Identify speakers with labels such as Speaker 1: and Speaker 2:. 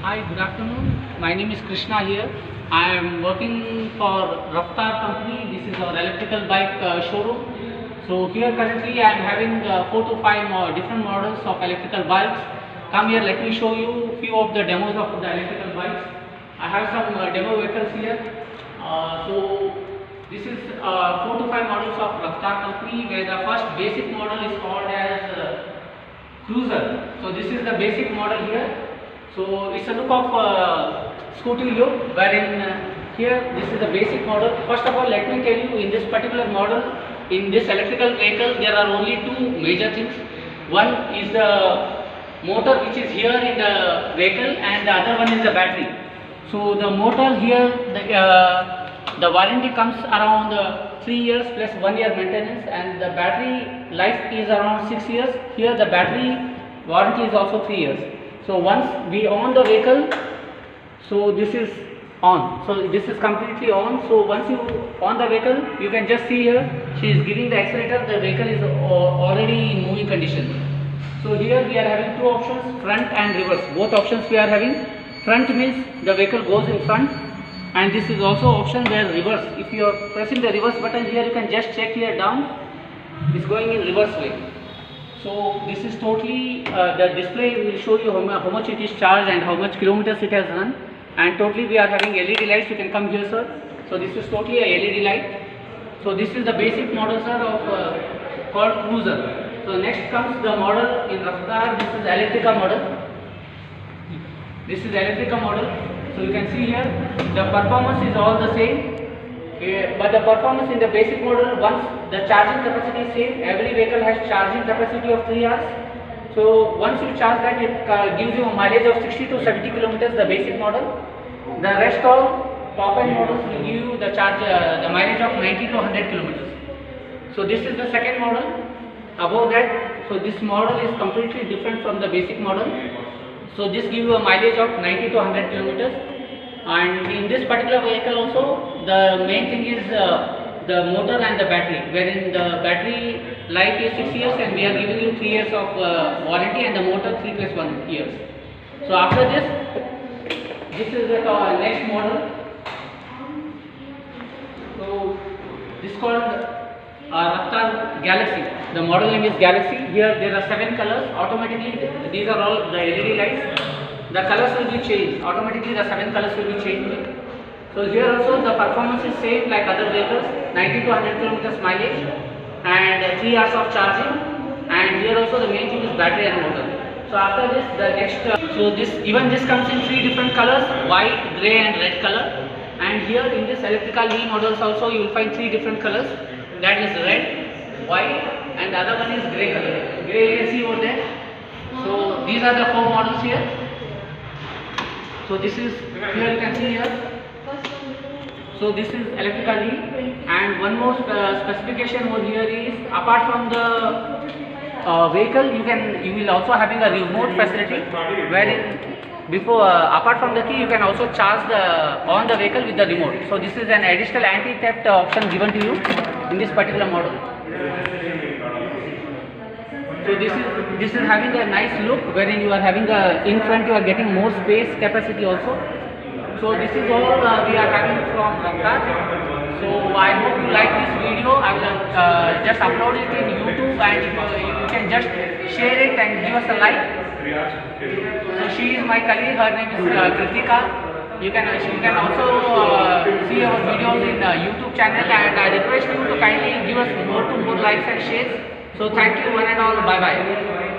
Speaker 1: Hi, good afternoon. My name is Krishna here. I am working for Raftar company. This is our electrical bike showroom. So here currently I am having 4 to 5 more different models of electrical bikes. Come here, let me show you few of the demos of the electrical bikes. I have some demo vehicles here. So this is 4 to 5 models of Raftar company, where the first basic model is called as Cruiser. So this is the basic model here. So it's a look of scooty look, wherein here this is the basic model. First of all, let me tell you, in this particular model, in this electrical vehicle, there are only two major things. One is the motor, which is here in the vehicle, and the other one is the battery. So the motor here, the warranty comes around 3 years plus 1 year maintenance, and the battery life is around 6 years. Here the battery warranty is also 3 years. So once we on the vehicle, so this is on. So this is completely on. So once you on the vehicle, you can just see here, she is giving the accelerator. The vehicle is already in moving condition. So here we are having two options, front and reverse. Both options we are having. Front means the vehicle goes in front, and this is also option where reverse. If you are pressing the reverse button here, you can just check here down. It's going in reverse way. So this is totally the display will show you how much it is charged and how much kilometers it has run, and totally we are having LED lights. You can come here, sir. So this is totally a LED light. So this is the basic model, sir, of called Cruiser. So next comes the model in Raftar. This is Electrica model. This is Electrica model. So you can see here the performance is all the same. But the performance in the basic model, once the charging capacity is same, every vehicle has charging capacity of 3 hours. So once you charge that, it gives you a mileage of 60 to 70 kilometers, the basic model. The rest all top end models will give you the the mileage of 90 to 100 kilometers. So this is the second model. Above that, so this model is completely different from the basic model. So this gives you a mileage of 90 to 100 kilometers. And in this particular vehicle also, the main thing is the motor and the battery, wherein the battery life is 6 years and we are giving you 3 years of warranty, and the motor 3 plus 1 years. So after this is the next model. So this is called Raftar Galaxy. The model name is Galaxy. Here there are 7 colors. Automatically these are all the LED lights. The colors will be changed. Automatically the 7 colors will be changed. So here also the performance is same like other vehicles, 90 to 100 kilometers mileage and 3 hours of charging. And here also the main thing is battery and motor. So after this, the next, so this comes in 3 different colors, white, grey and red color. And here in this Electrica E models also you will find 3 different colors, that is red, white and the other one is grey color. Grey you can see over there. So these are the 4 models here. So this is, here you can see here. So this is Electrica E, and one more specification over here is, apart from the vehicle, you will also having a remote facility, wherein before apart from the key, you can also charge on the vehicle with the remote. So this is an additional anti-theft option given to you in this particular model. So this is having a nice look, wherein you are having in front you are getting more space capacity also. So this is all we are having from Raftar. So I hope you like this video. I will just upload it in YouTube, and you can just share it and give us a like. So she is my colleague. Her name is Kritika. You can also see our videos in YouTube channel, and I request you to kindly give us more likes and shares. So thank you one and all. Bye bye.